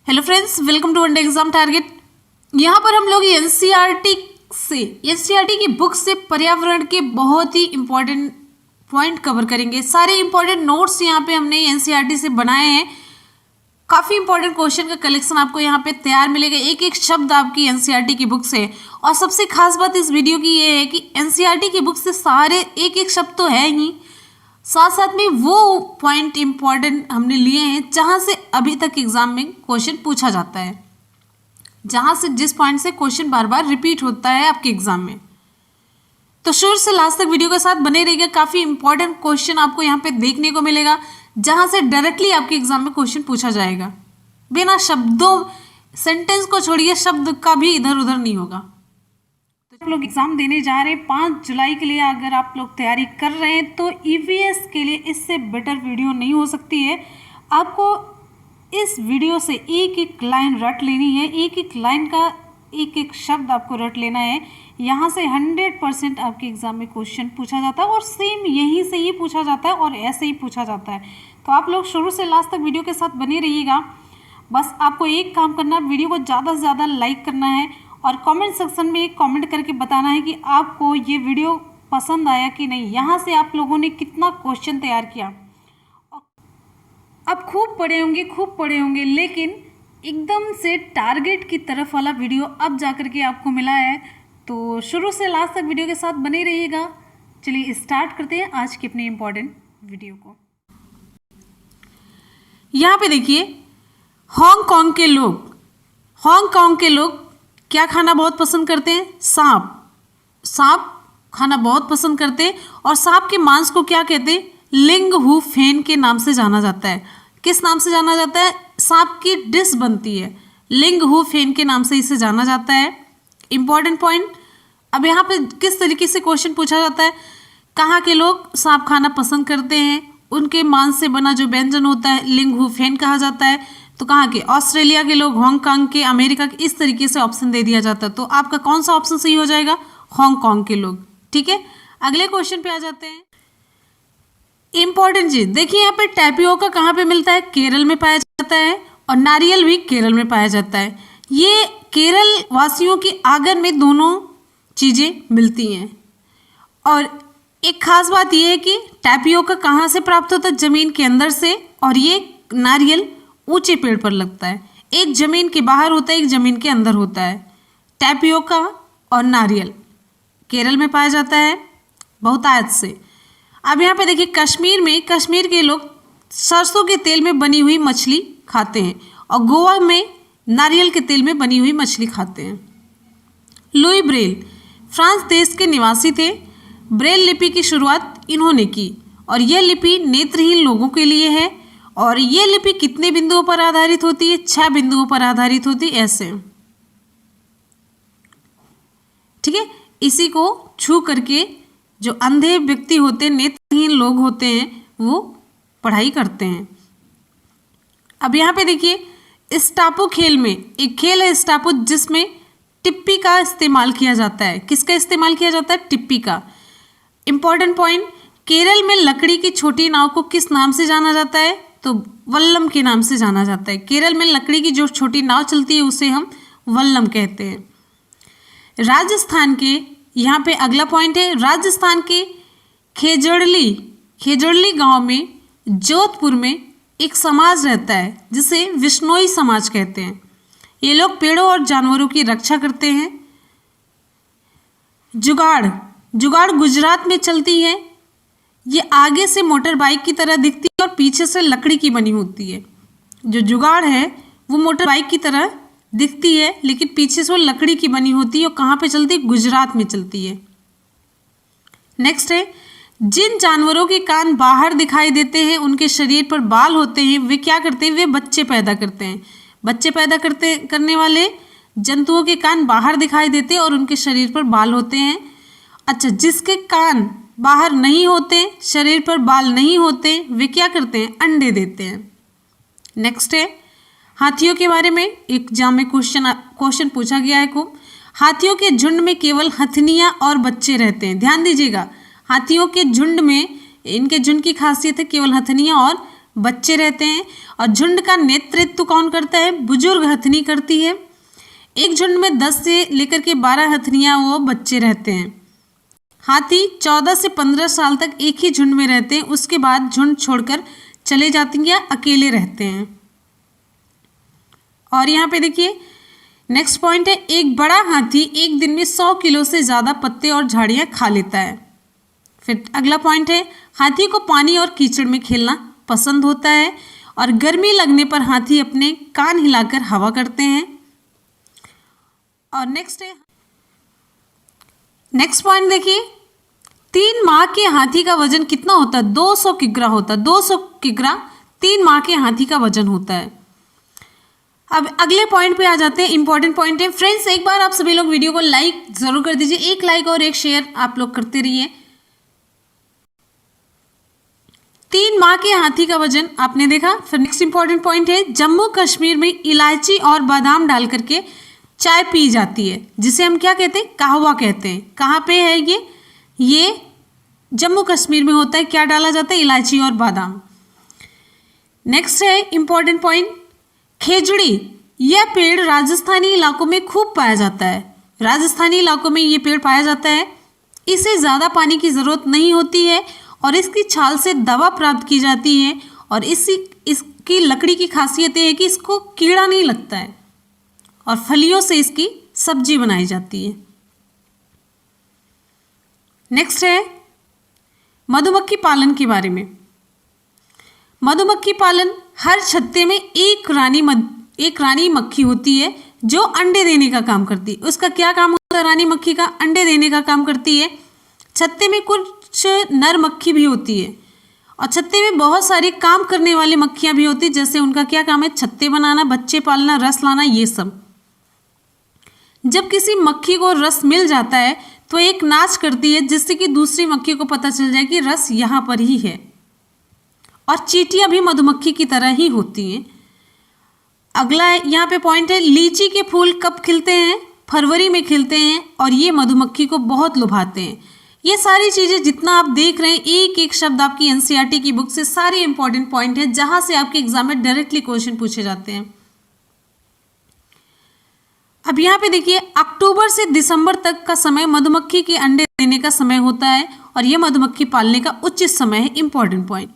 Hello friends, welcome to one day exam target. यहाँ पर हम लोग एनसीईआरटी की बुक से पर्यावरण के बहुत ही इंपॉर्टेंट पॉइंट कवर करेंगे। सारे इंपॉर्टेंट नोट्स यहाँ पे हमने एनसीईआरटी से बनाए हैं। काफ़ी इंपॉर्टेंट क्वेश्चन का कलेक्शन आपको यहाँ पे तैयार मिलेगा, एक एक शब्द आपकी एनसीईआरटी की बुक से। और सबसे खास बात इस वीडियो की ये है कि एनसीईआरटी की बुक से सारे एक एक शब्द तो है ही, साथ साथ में वो पॉइंट इंपॉर्टेंट हमने लिए हैं जहाँ से अभी तक एग्जाम में क्वेश्चन पूछा जाता है, जहाँ से जिस पॉइंट से क्वेश्चन बार बार रिपीट होता है आपके एग्जाम में। तो शुरू से लास्ट तक वीडियो के साथ बने रहिएगा। काफ़ी इंपॉर्टेंट क्वेश्चन आपको यहाँ पे देखने को मिलेगा, जहाँ से डायरेक्टली आपके एग्जाम में क्वेश्चन पूछा जाएगा। बिना शब्दों, सेंटेंस को छोड़िए, शब्द का भी इधर उधर नहीं होगा। तो लोग एग्ज़ाम देने जा रहे हैं 5 जुलाई के लिए, अगर आप लोग तैयारी कर रहे हैं तो ईवीएस के लिए इससे बेटर वीडियो नहीं हो सकती है। आपको इस वीडियो से एक एक लाइन रट लेनी है, एक एक लाइन का एक एक शब्द आपको रट लेना है। यहाँ से 100% आपके एग्ज़ाम में क्वेश्चन पूछा जाता है और सेम यहीं से ही पूछा जाता है और ऐसे ही पूछा जाता है। तो आप लोग शुरू से लास्ट तक वीडियो के साथ बने रहिएगा। बस आपको एक काम करना है, वीडियो को ज़्यादा से ज़्यादा लाइक करना है और कमेंट सेक्शन में एक कमेंट करके बताना है कि आपको ये वीडियो पसंद आया कि नहीं। यहाँ से आप लोगों ने कितना क्वेश्चन तैयार किया। अब खूब पढ़े होंगे, लेकिन एकदम से टारगेट की तरफ वाला वीडियो अब जाकर के आपको मिला है। तो शुरू से लास्ट तक वीडियो के साथ बने रहिएगा। चलिए स्टार्ट करते हैं आज की अपने इम्पोर्टेंट वीडियो को। यहाँ पे देखिए, हांगकांग के लोग क्या खाना बहुत पसंद करते हैं? सांप खाना बहुत पसंद करते हैं। और सांप के मांस को क्या कहते हैं? लिंग हु फेन के नाम से जाना जाता है। किस नाम से जाना जाता है? सांप की डिश बनती है, लिंग हु फेन के नाम से इसे जाना जाता है। Important point. अब यहाँ पे किस तरीके से क्वेश्चन पूछा जाता है? कहाँ के लोग सांप खाना पसंद करते हैं, उनके मांस से बना जो व्यंजन होता है लिंग हु फेन कहा जाता है। तो कहाँ के? ऑस्ट्रेलिया के लोग, हांगकांग के, अमेरिका के, इस तरीके से ऑप्शन दे दिया जाता है। तो आपका कौन सा ऑप्शन सही हो जाएगा? हांगकांग के लोग। ठीक है, अगले क्वेश्चन पे आ जाते हैं। इंपॉर्टेंट चीज देखिए, यहाँ पे टैपियोका कहाँ पे मिलता है? केरल में पाया जाता है। और नारियल भी केरल में पाया जाता है। ये केरल वासियों के आंगन में दोनों चीजें मिलती हैं। और एक खास बात यह है कि टैपियोका कहाँ से प्राप्त होता है? जमीन के अंदर से। और ये नारियल ऊंचे पेड़ पर लगता है। एक जमीन के बाहर होता है, एक जमीन के अंदर होता है। टैपियोका और नारियल केरल में पाया जाता है बहुतायत से। अब यहाँ पे देखिए, कश्मीर के लोग सरसों के तेल में बनी हुई मछली खाते हैं और गोवा में नारियल के तेल में बनी हुई मछली खाते हैं। लुई ब्रेल फ्रांस देश के निवासी थे। ब्रेल लिपि की शुरुआत इन्होंने की और यह लिपि नेत्रहीन लोगों के लिए है। और ये लिपि कितने बिंदुओं पर आधारित होती है? 6 बिंदुओं पर आधारित होती है, ऐसे। ठीक है, इसी को छू करके जो अंधे व्यक्ति होते हैं, नेत्रहीन लोग होते हैं, वो पढ़ाई करते हैं। अब यहाँ पे देखिए, स्टापू खेल में एक खेल है स्टापू, जिसमें टिप्पी का इस्तेमाल किया जाता है। किसका इस्तेमाल किया जाता है? टिप्पी का। इंपॉर्टेंट पॉइंट, केरल में लकड़ी की छोटी नाव को किस नाम से जाना जाता है? तो वल्लम के नाम से जाना जाता है। केरल में लकड़ी की जो छोटी नाव चलती है उसे हम वल्लम कहते हैं। राजस्थान के, यहाँ पे अगला पॉइंट है, राजस्थान के खेजड़ली गांव में, जोधपुर में एक समाज रहता है जिसे विश्नोई समाज कहते हैं। ये लोग पेड़ों और जानवरों की रक्षा करते हैं। जुगाड़ गुजरात में चलती है। ये आगे से मोटर बाइक की तरह दिखती है और पीछे से लकड़ी की बनी होती है। जो जुगाड़ है वो मोटर बाइक की तरह दिखती है, लेकिन पीछे से वो लकड़ी की बनी होती है। और कहाँ पे चलती है? गुजरात में चलती है। नेक्स्ट है, जिन जानवरों के कान बाहर दिखाई देते हैं, उनके शरीर पर बाल होते हैं, वे क्या करते हैं? वे बच्चे पैदा करते हैं। बच्चे पैदा करने वाले जंतुओं के कान बाहर दिखाई देते हैं और उनके शरीर पर बाल होते हैं। अच्छा, जिसके कान बाहर नहीं होते, शरीर पर बाल नहीं होते, वे क्या करते हैं? अंडे देते हैं। नेक्स्ट है, हाथियों के बारे में एग्जाम में क्वेश्चन पूछा गया है खूब। हाथियों के झुंड में केवल हथनियां और बच्चे रहते हैं। ध्यान दीजिएगा, हाथियों के झुंड में, इनके झुंड की खासियत है केवल हथनियां और बच्चे रहते हैं। और झुंड का नेतृत्व कौन करता है? बुजुर्ग हथनी करती है। एक झुंड में 10 से लेकर के 12 हथनियाँ वो बच्चे रहते हैं। हाथी 14 से 15 साल तक एक ही झुंड में रहते हैं, उसके बाद झुंड छोड़कर चले जाते हैं या अकेले रहते हैं। और यहाँ पे देखिए नेक्स्ट पॉइंट है, एक बड़ा हाथी एक दिन में 100 किलो से ज़्यादा पत्ते और झाड़ियाँ खा लेता है। फिर अगला पॉइंट है, हाथी को पानी और कीचड़ में खेलना पसंद होता है। और गर्मी लगने पर हाथी अपने कान हिलाकर हवा करते हैं। और नेक्स्ट पॉइंट देखिए, 3 माह के हाथी का वजन कितना होता है? 200 किग्रा होता है। 200 किग्रा 3 माह के हाथी का वजन होता है। अब अगले पॉइंट पे आ जाते हैं, इंपॉर्टेंट पॉइंट है। फ्रेंड्स, एक बार आप सभी लोग वीडियो को लाइक जरूर कर दीजिए, एक लाइक और एक शेयर आप लोग करते रहिए। 3 माह के हाथी का वजन आपने देखा। फिर नेक्स्ट इंपॉर्टेंट पॉइंट है, जम्मू कश्मीर में इलायची और बादाम डाल करके चाय पी जाती है, जिसे हम क्या कहते हैं? कहवा कहते हैं। कहाँ पे है ये जम्मू कश्मीर में होता है। क्या डाला जाता है? इलायची और बादाम। नेक्स्ट है इंपॉर्टेंट पॉइंट, खेजड़ी। यह पेड़ राजस्थानी इलाकों में खूब पाया जाता है। राजस्थानी इलाकों में ये पेड़ पाया जाता है। इसे ज़्यादा पानी की ज़रूरत नहीं होती है और इसकी छाल से दवा प्राप्त की जाती है। और इसकी लकड़ी की खासियत है कि इसको कीड़ा नहीं लगता है और फलियों से इसकी सब्जी बनाई जाती है। नेक्स्ट है मधुमक्खी पालन के बारे में। मधुमक्खी पालन, हर छत्ते में एक रानी मक्खी होती है जो अंडे देने का काम करती है। उसका क्या काम होता है? रानी मक्खी का अंडे देने का काम करती है। छत्ते में कुछ नर मक्खी भी होती है और छत्ते में बहुत सारी काम करने वाली मक्खियां भी होती है, जैसे उनका क्या काम है? छत्ते बनाना, बच्चे पालना, रस लाना, ये सब। जब किसी मक्खी को रस मिल जाता है तो एक नाच करती है, जिससे कि दूसरी मक्खी को पता चल जाए कि रस यहाँ पर ही है। और चींटियां भी मधुमक्खी की तरह ही होती हैं। अगला यहाँ पे पॉइंट है, लीची के फूल कब खिलते हैं? फरवरी में खिलते हैं और ये मधुमक्खी को बहुत लुभाते हैं। ये सारी चीज़ें जितना आप देख रहे हैं, एक एक शब्द आपकी एनसीईआरटी की बुक से सारे इंपॉर्टेंट पॉइंट है, जहां से आपके एग्जाम में डायरेक्टली क्वेश्चन पूछे जाते हैं। अब यहाँ पे देखिए, अक्टूबर से दिसंबर तक का समय मधुमक्खी के अंडे देने का समय होता है और यह मधुमक्खी पालने का उचित समय है। Important point.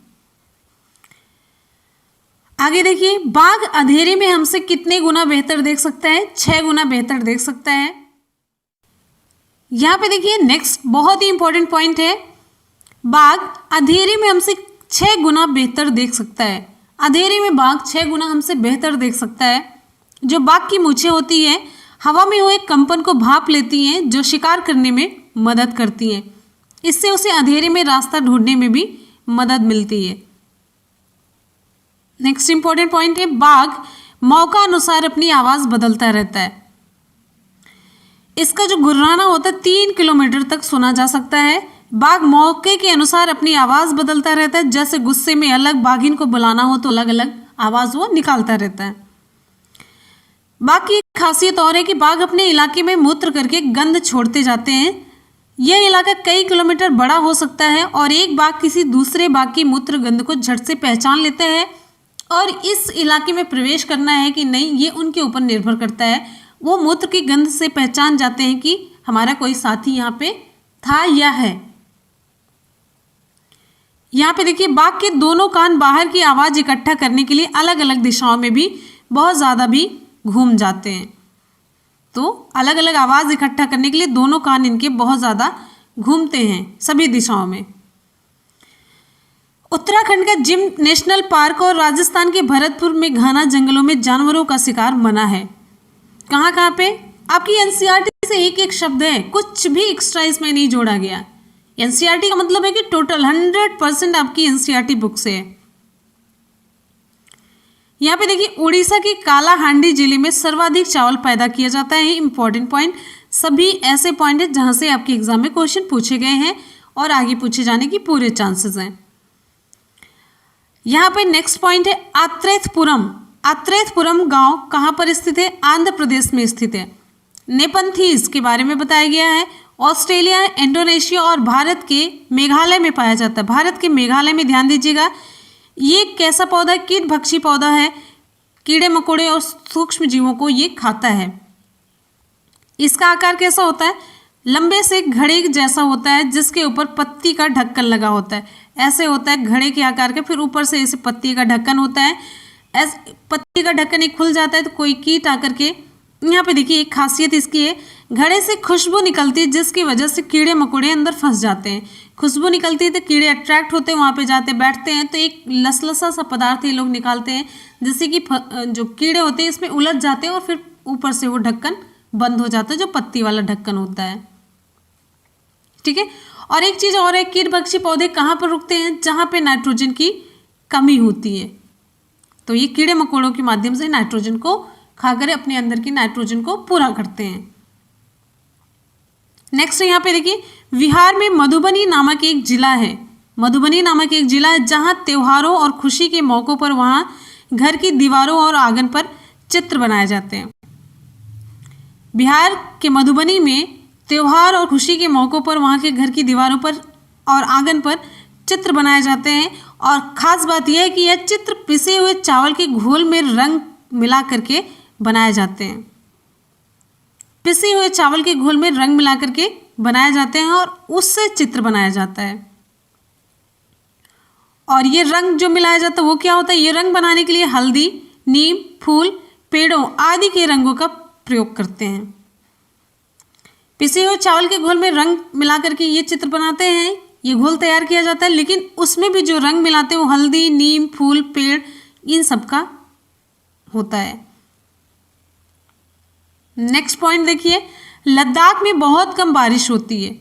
आगे देखिए, बाघ अंधेरे में हमसे कितने गुना बेहतर देख सकता है? 6 गुना बेहतर देख सकता है। यहाँ पे देखिए नेक्स्ट बहुत ही इंपॉर्टेंट पॉइंट है, बाघ अंधेरे में हमसे 6 गुना बेहतर देख सकता है। अंधेरे में बाघ 6 गुना हमसे बेहतर देख सकता है। जो बाघ की मूंछें होती है, हवा में हुए कंपन को भाप लेती हैं, जो शिकार करने में मदद करती हैं। इससे उसे अंधेरे में रास्ता ढूंढने में भी मदद मिलती है। नेक्स्ट इंपॉर्टेंट पॉइंट है, बाघ मौका अनुसार अपनी आवाज़ बदलता रहता है। इसका जो गुर्राना होता है 3 किलोमीटर तक सुना जा सकता है। बाघ मौके के अनुसार अपनी आवाज़ बदलता रहता है, जैसे गुस्से में अलग, बाघिन को बुलाना हो तो अलग अलग आवाज़ वो निकालता रहता है। बाघ की खासियत और है कि बाघ अपने इलाके में मूत्र करके गंध छोड़ते जाते हैं। यह इलाका कई किलोमीटर बड़ा हो सकता है और एक बाघ किसी दूसरे बाघ की मूत्र गंध को झट से पहचान लेता है और इस इलाके में प्रवेश करना है कि नहीं, ये उनके ऊपर निर्भर करता है। वो मूत्र की गंध से पहचान जाते हैं कि हमारा कोई साथी यहाँ पे था या है। यहाँ पे देखिए, बाघ के दोनों कान बाहर की आवाज़ इकट्ठा करने के लिए अलग अलग दिशाओं में भी बहुत ज़्यादा भी घूम जाते हैं। तो अलग अलग आवाज़ इकट्ठा करने के लिए दोनों कान इनके बहुत ज़्यादा घूमते हैं सभी दिशाओं में। उत्तराखंड का जिम नेशनल पार्क और राजस्थान के भरतपुर में घना जंगलों में जानवरों का शिकार मना है। कहाँ कहाँ पे? आपकी एनसीईआरटी से एक एक शब्द है, कुछ भी एक्स्ट्रा इसमें नहीं जोड़ा गया। एनसीईआरटी का मतलब है कि टोटल 100% आपकी एनसीईआरटी बुक से है। यहाँ पे देखिए, उड़ीसा के कालाहांडी जिले में सर्वाधिक चावल पैदा किया जाता है। इंपॉर्टेंट पॉइंट, सभी ऐसे पॉइंट है जहाँ से आपके एग्जाम में क्वेश्चन पूछे गए हैं और आगे पूछे जाने की पूरे चांसेस हैं। यहाँ पे नेक्स्ट पॉइंट है, आत्रेयपुरम। आत्रेयपुरम गांव कहाँ पर स्थित है? आंध्र प्रदेश में स्थित है। नेपंथीज के बारे में बताया गया है। ऑस्ट्रेलिया, इंडोनेशिया और भारत के मेघालय में पाया जाता है। भारत के मेघालय में ध्यान दीजिएगा, ये कैसा पौधा है? कीटभक्षी पौधा है, कीड़े मकोड़े और सूक्ष्म जीवों को ये खाता है। इसका आकार कैसा होता है? लंबे से घड़े जैसा होता है, जिसके ऊपर पत्ती का ढक्कन लगा होता है। ऐसे होता है घड़े के आकार के, फिर ऊपर से ऐसे पत्ती का ढक्कन होता है। ऐसे पत्ती का ढक्कन एक खुल जाता है तो कोई कीट आकर के, यहाँ पे देखिए एक खासियत इसकी है, घड़े से खुशबू निकलती है, जिसकी वजह से कीड़े मकोड़े अंदर फंस जाते हैं। खुशबू निकलती है तो कीड़े अट्रैक्ट होते हैं, वहाँ पे जाते बैठते हैं, तो एक लसलसा सा पदार्थ ये लोग निकालते हैं, जिससे कि जो कीड़े होते हैं इसमें उलझ जाते हैं और फिर ऊपर से वो ढक्कन बंद हो जाता है, जो पत्ती वाला ढक्कन होता है। ठीक है। और एक चीज़ और है, कीटभक्षी पौधे कहाँ पर रुकते हैं? जहाँ पे नाइट्रोजन की कमी होती है, तो ये कीड़े मकोड़ों के माध्यम से नाइट्रोजन को खाकर अपने अंदर की नाइट्रोजन को पूरा करते हैं। नेक्स्ट यहाँ पे देखिए, बिहार में मधुबनी नामक एक जिला है। मधुबनी नामक एक जिला है जहाँ त्योहारों और खुशी के मौक़ों पर वहाँ घर की दीवारों और आंगन पर चित्र बनाए जाते हैं। बिहार के मधुबनी में त्योहार और खुशी के मौक़ों पर वहाँ के घर की दीवारों पर और आंगन पर चित्र बनाए जाते हैं। और ख़ास बात यह है कि यह चित्र पिसे हुए चावल के घोल में रंग मिला करके बनाए जाते हैं। पिसे हुए चावल के घोल में रंग मिला करके बनाए जाते हैं और उससे चित्र बनाया जाता है। और ये रंग जो मिलाया जाता है वो क्या होता है? ये रंग बनाने के लिए हल्दी, नीम, फूल, पेड़ों आदि के रंगों का प्रयोग करते हैं। पिसे हुए चावल के घोल में रंग मिला करके ये चित्र बनाते हैं, ये घोल तैयार किया जाता है, लेकिन उसमें भी जो रंग मिलाते हैं वो हल्दी, नीम, फूल, पेड़, इन सब का होता है। नेक्स्ट पॉइंट देखिए, लद्दाख में बहुत कम बारिश होती है।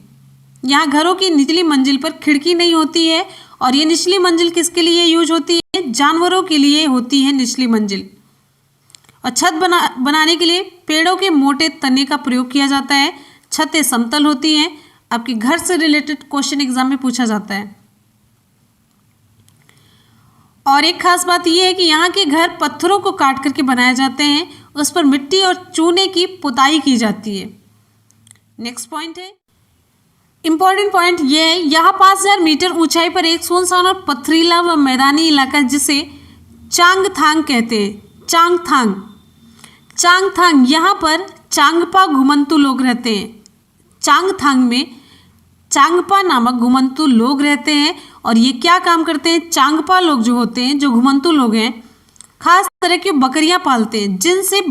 यहाँ घरों की निचली मंजिल पर खिड़की नहीं होती है, और ये निचली मंजिल किसके लिए यूज होती है? जानवरों के लिए होती है निचली मंजिल। और छत बनाने के लिए पेड़ों के मोटे तने का प्रयोग किया जाता है। छतें समतल होती हैं। आपके घर से रिलेटेड क्वेश्चन एग्जाम में पूछा जाता है। और एक खास बात यह है कि यहाँ के घर पत्थरों को काट करके बनाए जाते हैं, उस पर मिट्टी और चूने की पुताई की जाती है। नेक्स्ट पॉइंट है, इंपॉर्टेंट पॉइंट ये है, यहाँ 5000 मीटर ऊंचाई पर एक सुनसान और पथरीला व मैदानी इलाका जिसे चांगथांग कहते हैं। चांगथांग यहाँ पर चांगपा घुमंतु लोग रहते हैं। चांगथांग में चांगपा नामक घुमंतु लोग रहते हैं, और ये क्या काम करते हैं? चांगपा लोग जो होते हैं, जो घुमंतु लोग हैं, खास तरह की बकरियां पालते हैं, जिनसे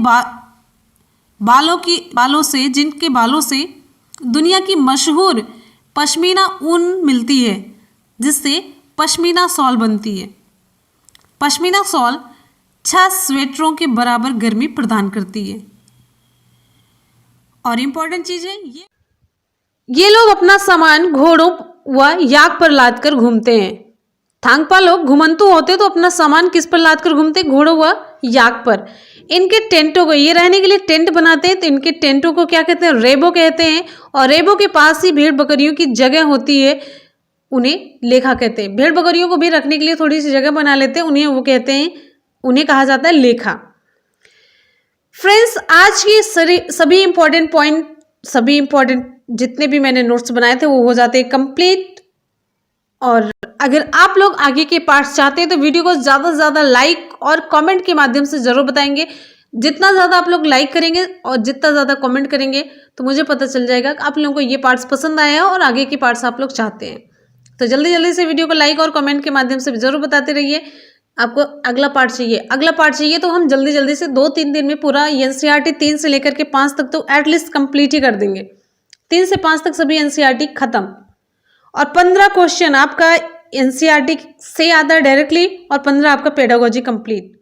जिनके बालों से दुनिया की मशहूर पश्मीना ऊन मिलती है, जिससे पश्मीना शॉल बनती है। पश्मीना शॉल 6 स्वेटरों के बराबर गर्मी प्रदान करती है। और इम्पोर्टेंट चीज़ है, ये लोग अपना सामान घोड़ों व याक पर लाद कर घूमते हैं। थांगपा लोग घुमंतु होते तो अपना सामान किस पर लाद कर घूमते? घोड़ों व याक पर। इनके टेंटों को, ये रहने के लिए टेंट बनाते हैं, तो इनके टेंटों को क्या कहते हैं? रेबो कहते हैं। और रेबो के पास ही भेड़ बकरियों की जगह होती है, उन्हें लेखा कहते हैं। भेड़ बकरियों को भी रखने के लिए थोड़ी सी जगह बना लेते हैं, उन्हें कहा जाता है लेखा। फ्रेंड्स, आज की सभी इंपॉर्टेंट जितने भी मैंने नोट्स बनाए थे वो हो जाते हैं कंप्लीट। और अगर आप लोग आगे के पार्ट्स चाहते हैं तो वीडियो को ज़्यादा से ज़्यादा लाइक और कमेंट के माध्यम से ज़रूर बताएंगे। जितना ज़्यादा आप लोग लाइक करेंगे और जितना ज़्यादा कमेंट करेंगे तो मुझे पता चल जाएगा कि आप लोगों को ये पार्ट्स पसंद आया है और आगे के पार्ट्स आप लोग चाहते हैं। तो जल्दी जल्दी से वीडियो को लाइक और कमेंट के माध्यम से ज़रूर बताते रहिए। आपको अगला पार्ट चाहिए तो हम जल्दी जल्दी से 2-3 दिन में पूरा एनसीईआरटी 3 से लेकर के 5 तक तो एटलीस्ट कंप्लीट ही कर देंगे। 3 से 5 तक सभी एनसीईआरटी खत्म, और 15 क्वेश्चन आपका एनसीईआरटी से आता है डायरेक्टली, और 15 आपका पेडागोजी कंप्लीट।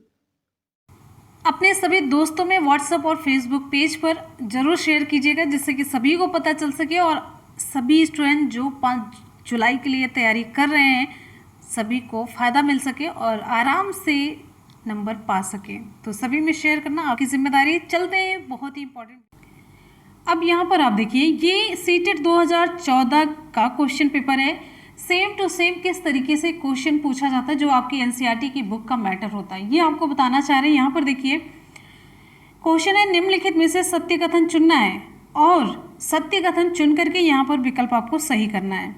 अपने सभी दोस्तों में व्हाट्सएप और फेसबुक पेज पर जरूर शेयर कीजिएगा, जिससे कि सभी को पता चल सके और सभी स्टूडेंट जो 5 जुलाई के लिए तैयारी कर रहे हैं सभी को फ़ायदा मिल सके और आराम से नंबर पा सके। तो सभी में शेयर करना आपकी जिम्मेदारी। चलते हैं बहुत ही इंपॉर्टेंट। अब यहाँ पर आप देखिए, ये सीटेट 2014 का क्वेश्चन पेपर है। सेम टू सेम किस तरीके से क्वेश्चन पूछा जाता है जो आपकी एनसीईआरटी की बुक का मैटर होता है, ये आपको बताना चाह रहे हैं। यहाँ पर देखिए क्वेश्चन है, निम्नलिखित में से सत्य कथन चुनना है और सत्य कथन चुन करके यहाँ पर विकल्प आपको सही करना है,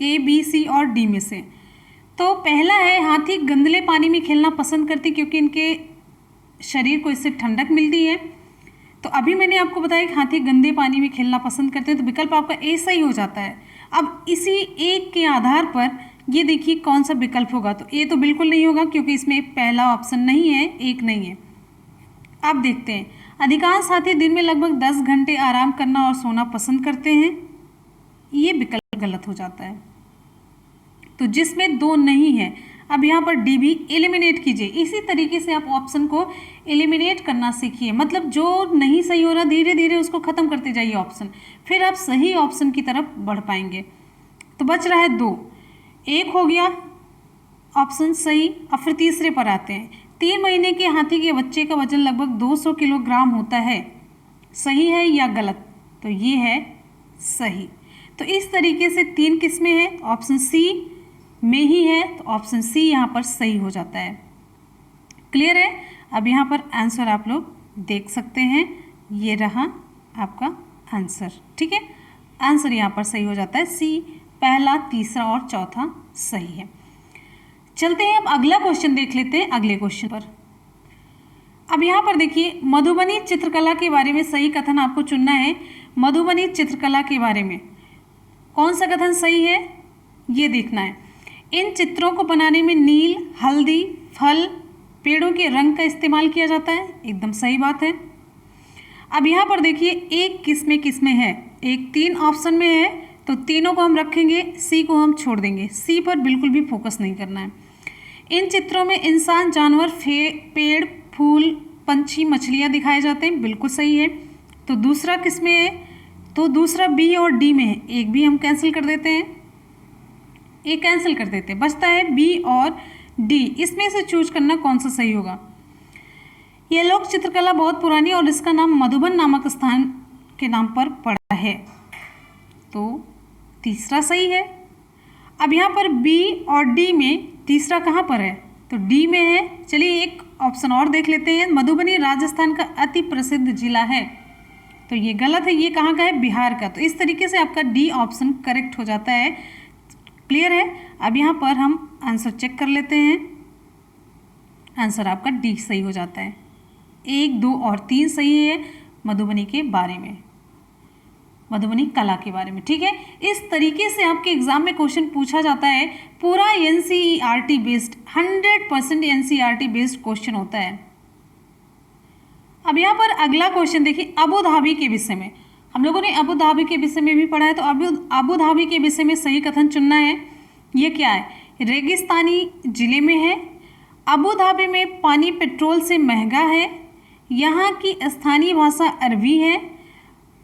A, B, C और D में से। तो पहला है हाथी गंदले पानी में खेलना पसंद करते क्योंकि इनके शरीर को इससे ठंडक मिलती है। तो अभी मैंने आपको बताया कि हाथी गंदे पानी में खेलना पसंद करते हैं, तो विकल्प आपका ए सही हो जाता है। अब इसी एक के आधार पर ये देखिए कौन सा विकल्प होगा। तो ए तो बिल्कुल नहीं होगा क्योंकि इसमें पहला ऑप्शन नहीं है, एक नहीं है। अब देखते हैं, अधिकांश हाथी दिन में लगभग 10 घंटे आराम करना और सोना पसंद करते हैं, ये विकल्प गलत हो जाता है। तो जिसमें 2 नहीं है, अब यहाँ पर डी भी एलिमिनेट कीजिए। इसी तरीके से आप ऑप्शन को एलिमिनेट करना सीखिए, मतलब जो नहीं सही हो रहा धीरे धीरे उसको खत्म करते जाइए ऑप्शन, फिर आप सही ऑप्शन की तरफ बढ़ पाएंगे। तो बच रहा है 2, 1 हो गया ऑप्शन सही। अब फिर तीसरे पर आते हैं। 3 महीने के हाथी के बच्चे का वजन लगभग 200 किलोग्राम होता है, सही है या गलत? तो ये है सही। तो इस तरीके से 3 किस्में हैं, ऑप्शन सी में ही है, तो ऑप्शन सी यहाँ पर सही हो जाता है। क्लियर है? अब यहाँ पर आंसर आप लोग देख सकते हैं, ये रहा आपका आंसर। ठीक है, आंसर यहाँ पर सही हो जाता है, सी पहला, तीसरा और चौथा सही है। चलते हैं अब अगला क्वेश्चन देख लेते हैं, अगले क्वेश्चन पर। अब यहाँ पर देखिए, मधुबनी चित्रकला के बारे में सही कथन आपको चुनना है। मधुबनी चित्रकला के बारे में कौन सा कथन सही है ये देखना है। इन चित्रों को बनाने में नील, हल्दी, फल, पेड़ों के रंग का इस्तेमाल किया जाता है, एकदम सही बात है। अब यहाँ पर देखिए एक किसमें है, एक 3 ऑप्शन में है, तो तीनों को हम रखेंगे, सी को हम छोड़ देंगे। सी पर बिल्कुल भी फोकस नहीं करना है। इन चित्रों में इंसान, जानवर, पेड़, फूल, पंछी, मछलियाँ दिखाए जाते हैं, बिल्कुल सही है। तो दूसरा किसमें है, तो दूसरा बी और डी में है, एक भी हम कैंसिल कर देते हैं, एक कैंसिल कर देते हैं, बचता है बी और डी। इसमें से चूज करना कौन सा सही होगा। यह लोक चित्रकला बहुत पुरानी और इसका नाम मधुबन नामक स्थान के नाम पर पड़ा है, तो तीसरा सही है। अब यहाँ पर बी और डी में तीसरा कहाँ पर है, तो डी में है। चलिए एक ऑप्शन और देख लेते हैं। मधुबनी राजस्थान का अति प्रसिद्ध जिला है, तो ये गलत है, ये कहाँ का है, बिहार का। तो इस तरीके से आपका डी ऑप्शन करेक्ट हो जाता है। क्लियर है? अब यहाँ पर हम आंसर चेक कर लेते हैं, आंसर आपका डी सही हो जाता है। 1, 2 और 3 सही है मधुबनी के बारे में, मधुबनी कला के बारे में। ठीक है, इस तरीके से आपके एग्जाम में क्वेश्चन पूछा जाता है। पूरा NCERT based, 100% NCERT based question होता है। अब यहाँ पर अगला क्वेश्चन देखिए, अबू धाबी के विषय में। हम लोगों ने अबू धाबी के विषय में भी पढ़ा है, तो अबू धाबी के विषय में सही कथन चुनना है। ये क्या है, रेगिस्तानी जिले में है। अबू धाबी में पानी पेट्रोल से महंगा है। यहाँ की स्थानीय भाषा अरबी है।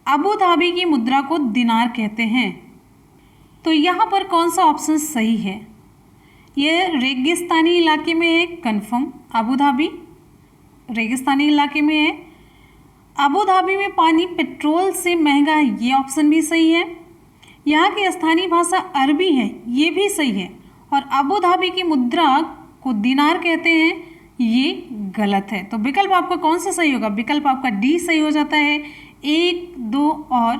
अबू धाबी की मुद्रा को दिनार कहते हैं। तो यहाँ पर कौन सा ऑप्शन सही है, ये रेगिस्तानी इलाके में है, कन्फर्म। अबू धाबी रेगिस्तानी इलाके में है। अबू धाबी में पानी पेट्रोल से महंगा है, ये ऑप्शन भी सही है। यहाँ की स्थानीय भाषा अरबी है, ये भी सही है। और अबू धाबी की मुद्रा को दिनार कहते हैं, ये गलत है। तो विकल्प आपका कौन सा सही होगा, विकल्प आपका डी सही हो जाता है। 1, 2 और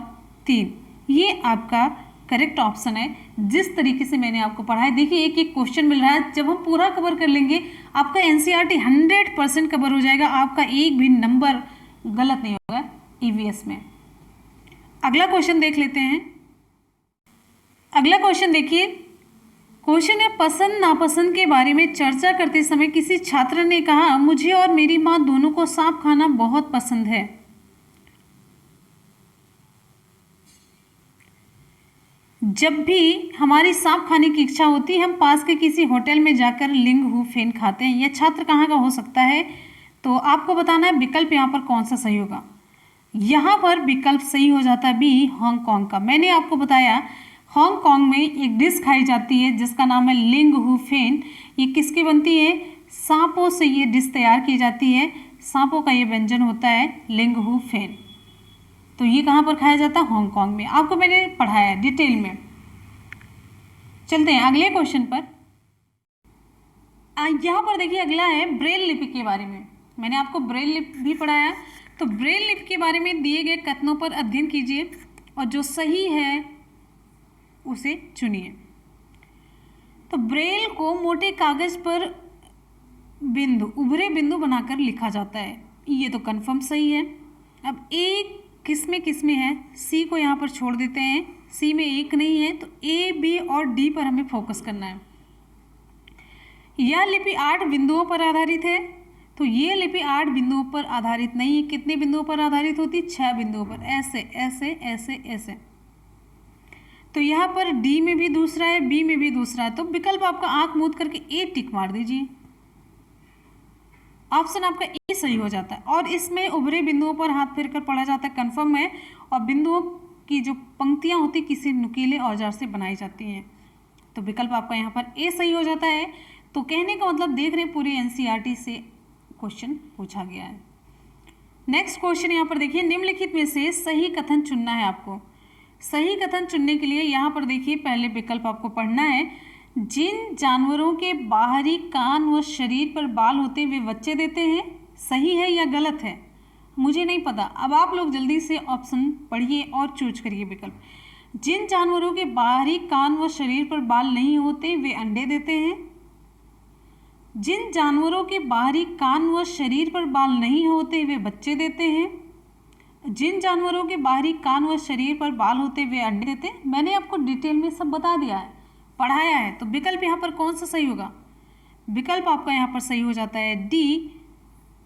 3 ये आपका करेक्ट ऑप्शन है। जिस तरीके से मैंने आपको पढ़ाया, देखिए एक एक क्वेश्चन मिल रहा है, जब हम पूरा कवर कर लेंगे आपका एनसीईआरटी 100% कवर हो जाएगा, आपका एक भी नंबर गलत नहीं होगा ईवीएस में। अगला क्वेश्चन देख लेते हैं। अगला क्वेश्चन देखिए, क्वेश्चन है, पसंद नापसंद के बारे में चर्चा करते समय किसी छात्र ने कहा, मुझे और मेरी माँ दोनों को सांप खाना बहुत पसंद है। जब भी हमारी सांप खाने की इच्छा होती है, हम पास के किसी होटल में जाकर लिंग हु फेन खाते हैं। यह छात्र कहाँ का हो सकता है, तो आपको बताना है विकल्प यहाँ पर कौन सा सही होगा। यहाँ पर विकल्प सही हो जाता है बी, हांगकांग का। मैंने आपको बताया हांगकांग में एक डिश खाई जाती है जिसका नाम है लिंग हु फेन। ये किसकी बनती है, सांपों से ये डिश तैयार की जाती है, सांपों का ये व्यंजन होता है लिंग हु फेन। तो ये कहाँ पर खाया जाता है, हांगकांग में। आपको मैंने पढ़ाया डिटेल में। चलते हैं अगले क्वेश्चन पर। यहाँ पर देखिए अगला है ब्रेल लिपि के बारे में। मैंने आपको ब्रेल लिपि भी पढ़ाया, तो ब्रेल लिपि के बारे में दिए गए कथनों पर अध्ययन कीजिए और जो सही है उसे चुनिए। तो ब्रेल को मोटे कागज पर बिंदु, उभरे बिंदु बनाकर लिखा जाता है। ये तो कंफर्म सही है। अब ए किस में है, सी को यहाँ पर छोड़ देते हैं, सी में एक नहीं है, तो ए, बी और डी पर हमें फोकस करना है। यह लिपि 8 बिंदुओं पर आधारित है, तो ये लिपि 8 बिंदुओं पर आधारित नहीं है। कितने बिंदुओं पर आधारित होती? 6 बिंदुओं पर, ऐसे ऐसे ऐसे ऐसे। तो यहाँ पर डी में भी दूसरा है, बी में भी दूसरा है, तो विकल्प आपका आंख मूंद करके ए टिक मार दीजिए। ऑप्शन आपका ए सही हो जाता है। और इसमें उभरे बिंदुओं पर हाथ फेर कर पढ़ा जाता है, कंफर्म है। और बिंदुओं की जो पंक्तियां होती किसी नुकीले औजार से बनाई जाती हैं, तो विकल्प आपका यहाँ पर ए सही हो जाता है। तो कहने का मतलब देख रहे हैं पूरी एनसीईआरटी से क्वेश्चन पूछा गया है। नेक्स्ट क्वेश्चन यहाँ पर देखिए, निम्नलिखित में से सही कथन चुनना है आपको। सही कथन चुनने के लिए यहाँ पर देखिए पहले विकल्प आपको पढ़ना है। जिन जानवरों के बाहरी कान व शरीर पर बाल होते वे बच्चे देते हैं, सही है या गलत है? मुझे नहीं पता। अब आप लोग जल्दी से ऑप्शन पढ़िए और चूज करिए विकल्प। जिन जानवरों के बाहरी कान व शरीर पर बाल नहीं होते वे अंडे देते हैं। जिन जानवरों के बाहरी कान व शरीर पर बाल नहीं होते वे बच्चे देते हैं। जिन जानवरों के बाहरी कान व शरीर पर बाल होते वे अंडे देते हैं। मैंने आपको डिटेल में सब बता दिया है, पढ़ाया है। तो विकल्प यहाँ पर कौन सा सही होगा? विकल्प आपका यहाँ पर सही हो जाता है डी,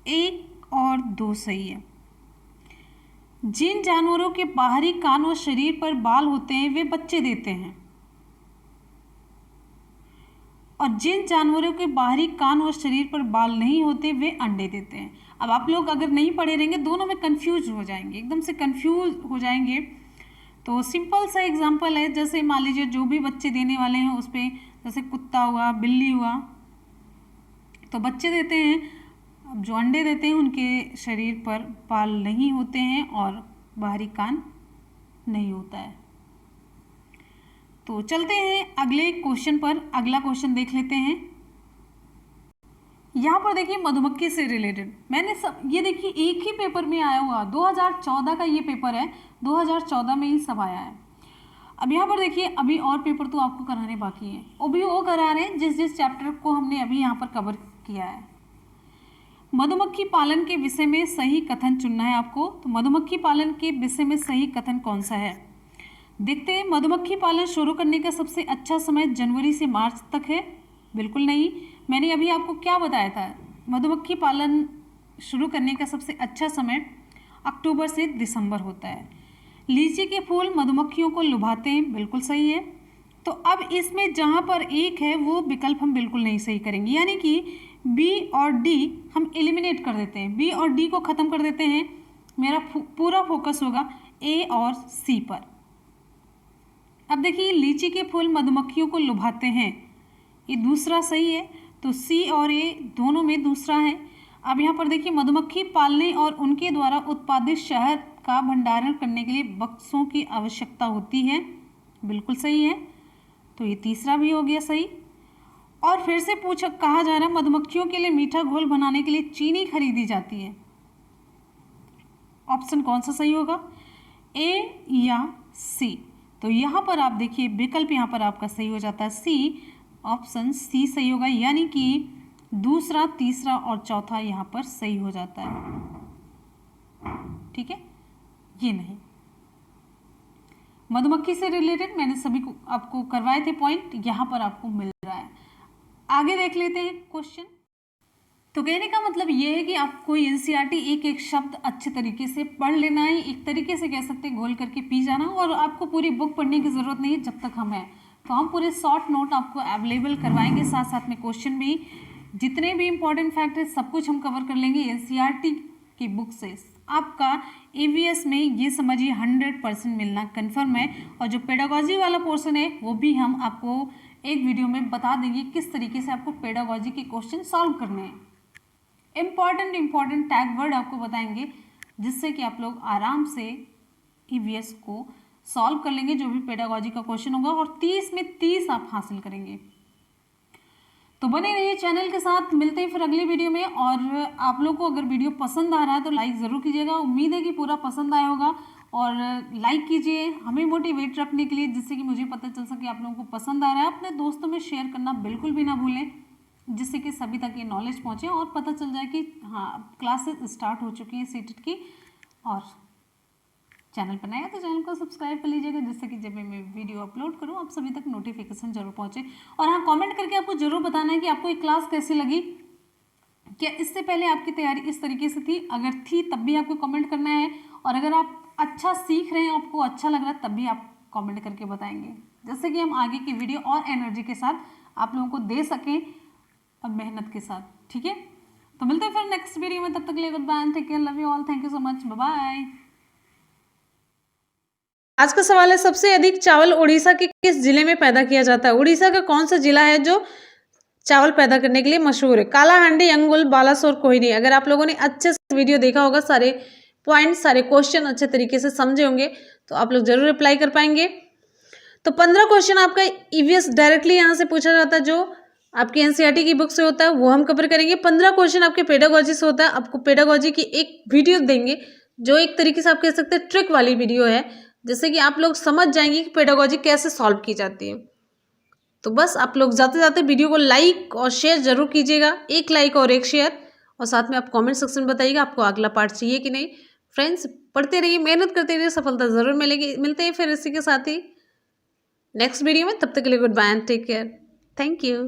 1 और 2 सही है। जिन जानवरों के बाहरी कान व शरीर पर बाल होते हैं वे बच्चे देते हैं, और जिन जानवरों के बाहरी कान व शरीर पर बाल नहीं होते वे अंडे देते हैं। अब आप लोग अगर नहीं पढ़े रहेंगे, दोनों में कंफ्यूज हो जाएंगे, एकदम से कंफ्यूज हो जाएंगे। तो सिंपल सा एग्जांपल है, जैसे मान लीजिए जो भी बच्चे देने वाले हैं उस पर, जैसे कुत्ता हुआ, बिल्ली हुआ, तो बच्चे देते हैं। अब जो अंडे देते हैं उनके शरीर पर बाल नहीं होते हैं और बाहरी कान नहीं होता है। तो चलते हैं अगले क्वेश्चन पर। अगला क्वेश्चन देख लेते हैं। यहाँ पर देखिए मधुमक्खी से रिलेटेड मैंने सब ये देखिए एक ही पेपर में आया हुआ, 2014 का ये पेपर है, 2014 में ही सब आया है। अब यहाँ पर देखिए अभी और पेपर तो आपको कराने बाकी हैं, अभी वो करा रहे हैं जिस जिस चैप्टर को हमने अभी यहाँ पर कवर किया है। मधुमक्खी पालन के विषय में सही कथन चुनना है आपको। तो मधुमक्खी पालन के विषय में सही कथन कौन सा है? देखते हैं। मधुमक्खी पालन शुरू करने का सबसे अच्छा समय जनवरी से मार्च तक है? बिल्कुल नहीं। मैंने अभी आपको क्या बताया था, मधुमक्खी पालन शुरू करने का सबसे अच्छा समय अक्टूबर से दिसंबर होता है। लीची के फूल मधुमक्खियों को लुभाते हैं? बिल्कुल सही है। तो अब इसमें जहाँ पर एक है वो विकल्प हम बिल्कुल नहीं सही करेंगे, यानी कि बी और डी हम एलिमिनेट कर देते हैं, बी और डी को ख़त्म कर देते हैं। मेरा पूरा फोकस होगा ए और सी पर। अब देखिए लीची के फूल मधुमक्खियों को लुभाते हैं, ये दूसरा सही है, तो सी और ए दोनों में दूसरा है। अब यहाँ पर देखिए मधुमक्खी पालने और उनके द्वारा उत्पादित शहद का भंडारण करने के लिए बक्सों की आवश्यकता होती है, बिल्कुल सही है, तो ये तीसरा भी हो गया सही। और फिर से कहा जा रहा है मधुमक्खियों के लिए मीठा घोल बनाने के लिए चीनी खरीदी जाती है। ऑप्शन कौन सा सही होगा, ए या सी? तो यहाँ पर आप देखिए विकल्प यहाँ पर आपका सही हो जाता है सी, ऑप्शन सी सही होगा, यानी कि दूसरा, तीसरा और चौथा यहाँ पर सही हो जाता है। ठीक है, ये नहीं। मधुमक्खी से रिलेटेड मैंने सभी को आपको करवाए थे पॉइंट, यहाँ पर आपको मिल रहा है। आगे देख लेते हैं क्वेश्चन। तो कहने का मतलब ये है कि आपको एनसीईआरटी एक एक शब्द अच्छे तरीके से पढ़ लेना है, एक तरीके से कह सकते हैं घोल करके पी जाना, और आपको पूरी बुक पढ़ने की ज़रूरत नहीं है जब तक हम हैं। तो हम पूरे शॉर्ट नोट आपको अवेलेबल करवाएंगे, साथ साथ में क्वेश्चन भी, जितने भी इंपॉर्टेंट फैक्ट है सब कुछ हम कवर कर लेंगे एनसीईआरटी की बुक से। आपका ईवीएस में ये समझिए 100% मिलना कन्फर्म है, और जो पेडागॉजी वाला पोर्शन है वो भी हम आपको एक वीडियो में बता देंगे किस तरीके से आपको पेडागॉजी के क्वेश्चन सॉल्व करने हैं। इम्पॉर्टेंट टैग वर्ड आपको बताएंगे, जिससे कि आप लोग आराम से ईवीएस को सॉल्व कर लेंगे, जो भी पेडागॉजी का क्वेश्चन होगा, और 30 में 30 आप हासिल करेंगे। तो बने रहिए चैनल के साथ, मिलते हैं फिर अगली वीडियो में। और आप लोग को अगर वीडियो पसंद आ रहा है तो लाइक ज़रूर कीजिएगा, उम्मीद है कि पूरा पसंद आया होगा। और लाइक कीजिए हमें मोटिवेट रखने के लिए, जिससे कि मुझे पता चल सके आप लोगों को पसंद आ रहा है। अपने दोस्तों में शेयर करना बिल्कुल भी ना भूलें, जिससे कि सभी तक ये नॉलेज पहुँचे और पता चल जाए कि हाँ क्लासेस स्टार्ट हो चुकी हैं सीटेट की। और चैनल पर नया तो चैनल को सब्सक्राइब कर लीजिएगा, जिससे कि जब मैं वीडियो अपलोड करूँ आप सभी तक नोटिफिकेशन जरूर पहुँचे। और हाँ, कमेंट करके आपको जरूर बताना है कि आपको ये क्लास कैसी लगी। क्या इससे पहले आपकी तैयारी इस तरीके से थी? अगर थी तब भी आपको कमेंट करना है, और अगर आप अच्छा सीख रहे हैं, आपको अच्छा लग रहा है, तब भी आप कमेंट करके बताएंगे, जिससे कि हम आगे की वीडियो और एनर्जी के साथ आप लोगों को दे सकें और मेहनत के साथ। ठीक है, तो मिलते हैं फिर नेक्स्ट वीडियो में। तब तक के लिए goodbye, take care, love you all, thank you so much, bye bye. आज का सवाल है, सबसे अधिक चावल उड़ीसा के किस जिले में पैदा किया जाता है? उड़ीसा का कौन सा जिला है जो चावल पैदा करने के लिए मशहूर है? कालाहांडी, अंगुल, बालासोर, कोहिनी। अगर आप लोगों ने अच्छे से वीडियो देखा होगा, सारे पॉइंट, सारे क्वेश्चन अच्छे तरीके से समझे होंगे, तो आप लोग जरूर रिप्लाई कर पाएंगे। तो 15 क्वेश्चन आपका ईवीएस डायरेक्टली यहाँ से पूछा जाता है, जो आपकी एनसीईआरटी की बुक से होता है, वो हम कवर करेंगे। 15 क्वेश्चन आपके पेडागोजी से होता है। आपको पेडागोजी की एक वीडियो देंगे, जो एक तरीके से आप कह सकते हैं ट्रिक वाली वीडियो है, जैसे कि आप लोग समझ जाएंगे कि पेडागोजी कैसे सॉल्व की जाती है। तो बस आप लोग जाते जाते वीडियो को लाइक और शेयर जरूर कीजिएगा, एक लाइक और एक शेयर, और साथ में आप कमेंट सेक्शन में बताइएगा आपको अगला पार्ट चाहिए कि नहीं। फ्रेंड्स, पढ़ते रहिए, मेहनत करते रहिए, सफलता जरूर मिलेगी। मिलते हैं फिर इसी के साथ ही नेक्स्ट वीडियो में। तब तक के लिए goodbye and take care, thank you.